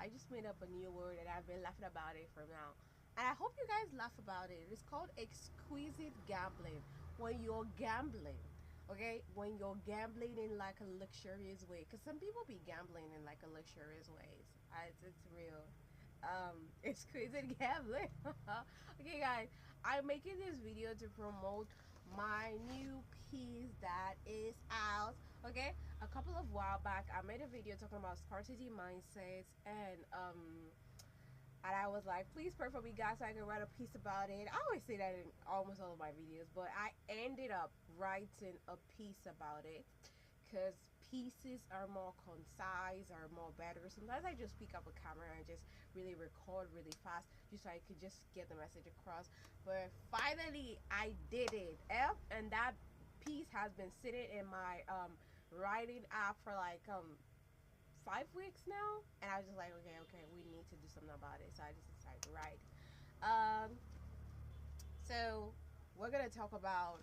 I just made up a new word and I've been laughing about it for now. And I hope you guys laugh about it. It's called exquisite gambling. When you're gambling, okay? When you're gambling in like a luxurious way. Because some people be gambling in like a luxurious ways. It's real. Exquisite gambling. Okay, guys. I'm making this video to promote my new piece that is out. Okay, a couple of while back I made a video talking about scarcity mindsets, and I was like, please pray for me, guys, so I can write a piece about it. I always say that in almost all of my videos, but I ended up writing a piece about it because pieces are more concise, are more better. Sometimes I just pick up a camera and just really record really fast just so I could just get the message across. But finally I did it, and that piece has been sitting in my writing app for like 5 weeks now, and I was just like, okay, we need to do something about it. So I just decided to write. Um, so we're gonna talk about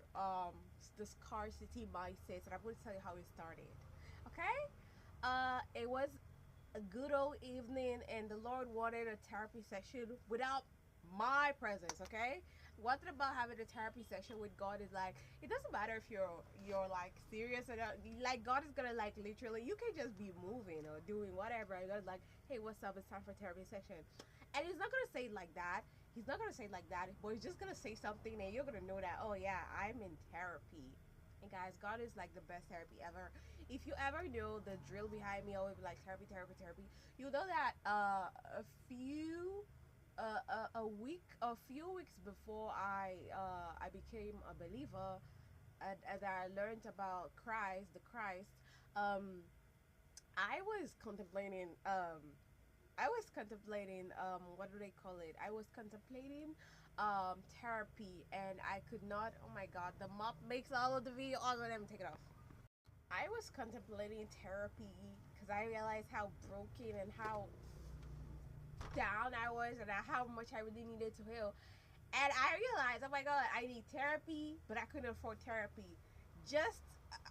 the scarcity mindset, and I'm gonna tell you how it started. Okay, it was a good old evening, and the Lord wanted a therapy session without my presence. Okay, one thing about having a therapy session with God is like it doesn't matter if you're like serious or not. Like God is gonna like literally, you can just be moving or doing whatever. And God's like, hey, what's up? It's time for therapy session, and He's not gonna say it like that. He's not gonna say it like that, but He's just gonna say something, and you're gonna know that, oh yeah, I'm in therapy. And guys, God is like the best therapy ever. If you ever know the drill behind me, always be like therapy, therapy, therapy. You know that a few weeks before I became a believer, and as I learned about Christ, the Christ, um, I was contemplating what do they call it? I was contemplating therapy, and I could not. Oh my God, the mop makes all of the video. All of them, take it off. I was contemplating therapy because I realized how broken and how down I was, and how much I really needed to heal. And I realized, oh my God, I need therapy, but I couldn't afford therapy. Just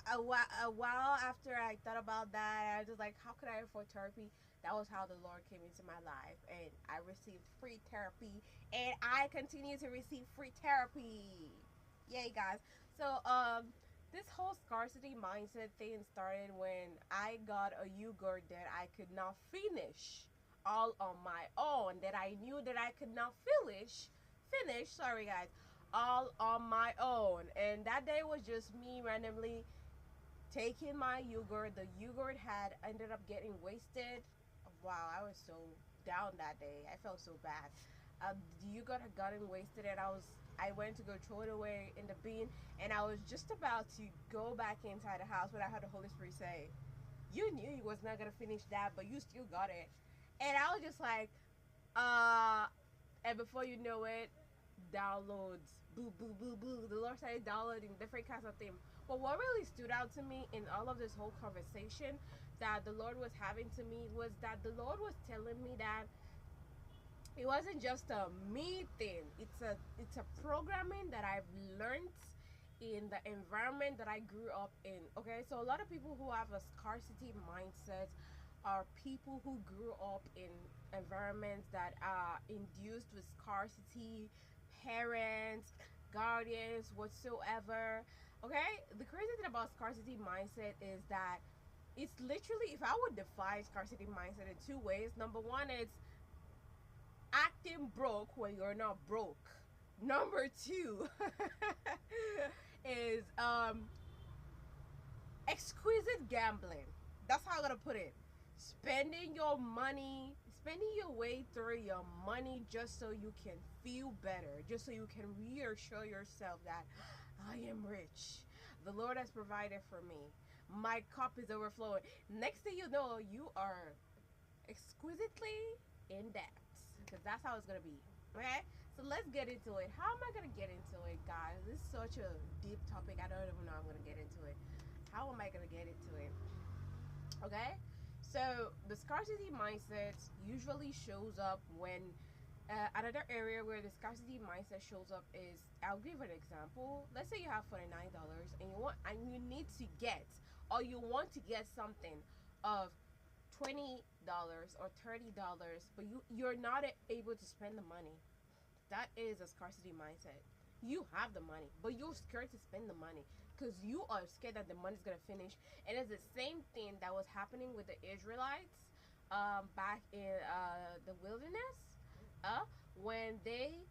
a while after I thought about that, I was just like, how could I afford therapy? That was how the Lord came into my life, and I received free therapy, and I continue to receive free therapy. Yay, guys. So, this whole scarcity mindset thing started when I got a yogurt that I could not finish all on my own, that I knew that I could not finish, sorry guys, all on my own. And that day was just me randomly taking my yogurt. The yogurt had ended up getting wasted. Wow, I was so down that day. I felt so bad. The yogurt had gotten wasted, and I went to go throw it away in the bin, and I was just about to go back inside the house when I heard the Holy Spirit say, you knew you was not gonna finish that, but you still got it. And I was just like, uh and before you know it, downloads, boo boo boo boo, the Lord started downloading different kinds of things. But what really stood out to me in all of this whole conversation that the Lord was having to me was that the Lord was telling me that it wasn't just a me thing. It's a programming that I've learned in the environment that I grew up in. Okay, so a lot of people who have a scarcity mindset are people who grew up in environments that are induced with scarcity, parents, guardians, whatsoever. Okay, the crazy thing about scarcity mindset is that it's literally, if I would define scarcity mindset in two ways, number one is acting broke when you're not broke. Number two is exquisite gambling. That's how I'm gonna put it. Spending your money, spending your way through your money just so you can feel better, just so you can reassure yourself that I am rich. The Lord has provided for me. My cup is overflowing. Next thing you know, you are exquisitely in debt, because that's how it's gonna be. Okay, so let's get into it. How am I gonna get into it, guys? This is such a deep topic. I don't even know how I'm gonna get into it. How am I gonna get into it? Okay, so the scarcity mindset usually shows up when another area where the scarcity mindset shows up is, I'll give an example. Let's say you have $49 and you need to get, or you want to get something of $20 or $30, but you're not able to spend the money. That is a scarcity mindset. You have the money, but you're scared to spend the money because you are scared that the money's gonna finish. And it's the same thing that was happening with the Israelites back in the wilderness, when they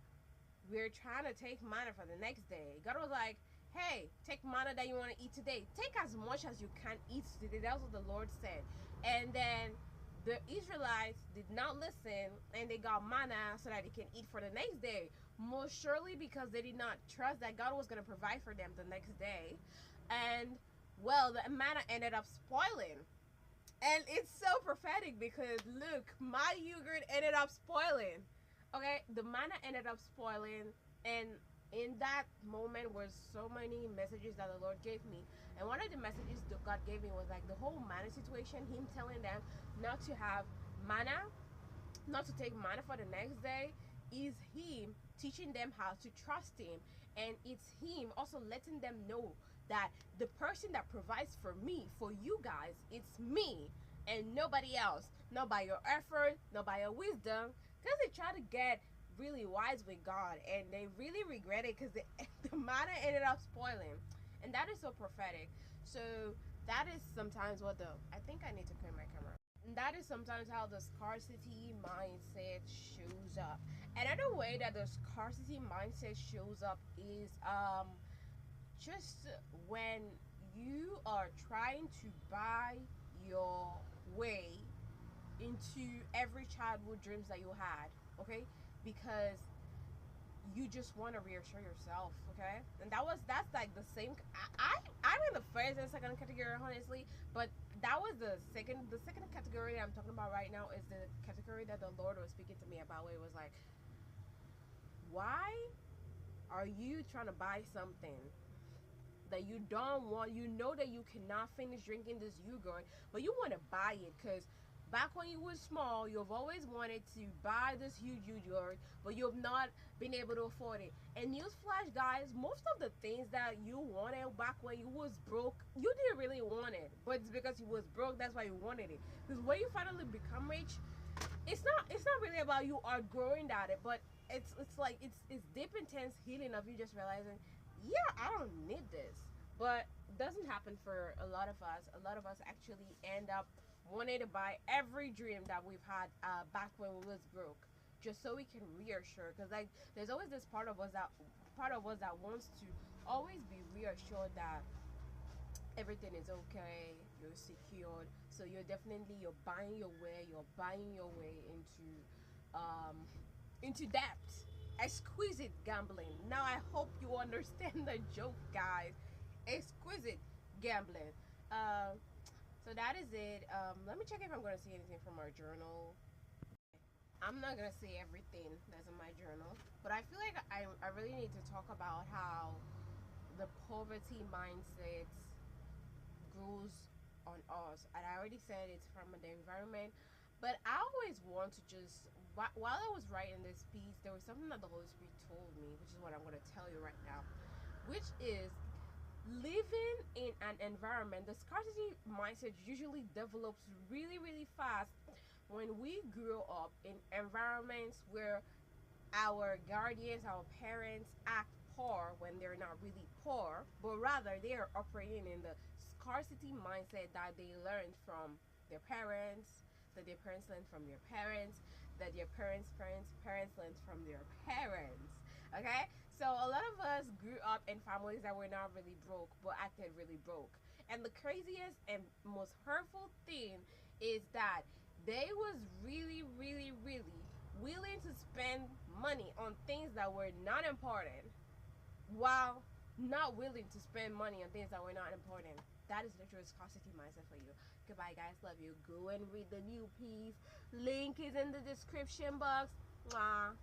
were trying to take manna for the next day. God was like, "Hey, take manna that you want to eat today. Take as much as you can eat today." That's what the Lord said. And then the Israelites did not listen, and they got manna so that they can eat for the next day. Most surely because they did not trust that God was going to provide for them the next day. And well, the manna ended up spoiling. And it's so prophetic because look, my yogurt ended up spoiling. Okay, the manna ended up spoiling, and in that moment were so many messages that the Lord gave me. And one of the messages that God gave me was like the whole manna situation, Him telling them not to have manna, not to take manna for the next day, is Him teaching them how to trust Him. And it's Him also letting them know that the person that provides for me, for you guys, it's me and nobody else. Not by your effort, not by your wisdom. Because they try to get really wise with God and they really regret it because the manna ended up spoiling. And that is so prophetic. So that is sometimes what the, I think I need to clear my camera. And that is sometimes how the scarcity mindset shows up. Another way that the scarcity mindset shows up is just when you are trying to buy your way into every childhood dreams that you had, okay? Because you just want to reassure yourself, okay? And that's like the same. I'm in the first and second category, honestly, but that was the second category I'm talking about right now is the category that the Lord was speaking to me about. Where it was like, why are you trying to buy something that you don't want? You know that you cannot finish drinking this yogurt, but you want to buy it because back when you were small, you've always wanted to buy this huge yogurt, but you've not been able to afford it. And newsflash, guys, most of the things that you wanted back when you was broke, you didn't really want it, but it's because you was broke. That's why you wanted it. Because when you finally become rich, it's not really about you outgrowing that, but it's like it's deep intense healing of you just realizing, yeah, I don't need this. But it doesn't happen for a lot of us. A lot of us actually end up wanting to buy every dream that we've had back when we was broke, just so we can reassure. Because like, there's always this part of us that wants to always be reassured that everything is okay, you're secured. So you're buying your way into debt. Exquisite gambling. Now I hope you understand the joke, guys. Exquisite gambling. So that is it. Let me check if I'm gonna see anything from our journal. I'm not gonna say everything that's in my journal, but I feel like I really need to talk about how the poverty mindset grows on us. And I already said it's from the environment, but I always want to just, while I was writing this piece, there was something that the Holy Spirit told me, which is what I'm going to tell you right now, which is living in an environment. The scarcity mindset usually develops really, really fast when we grow up in environments where our guardians, our parents act poor when they're not really poor, but rather they are operating in the scarcity mindset that they learned from their parents, that their parents learned from their parents, that their parents learned from their parents. Okay? So a lot of us grew up in families that were not really broke, but acted really broke. And the craziest and most hurtful thing is that they was really, really, really willing to spend money on things that were not important while not willing to spend money on things that were not important. That is literally scarcity mindset for you. Goodbye, guys. Love you. Go and read the new piece. Link is in the description box. Mwah.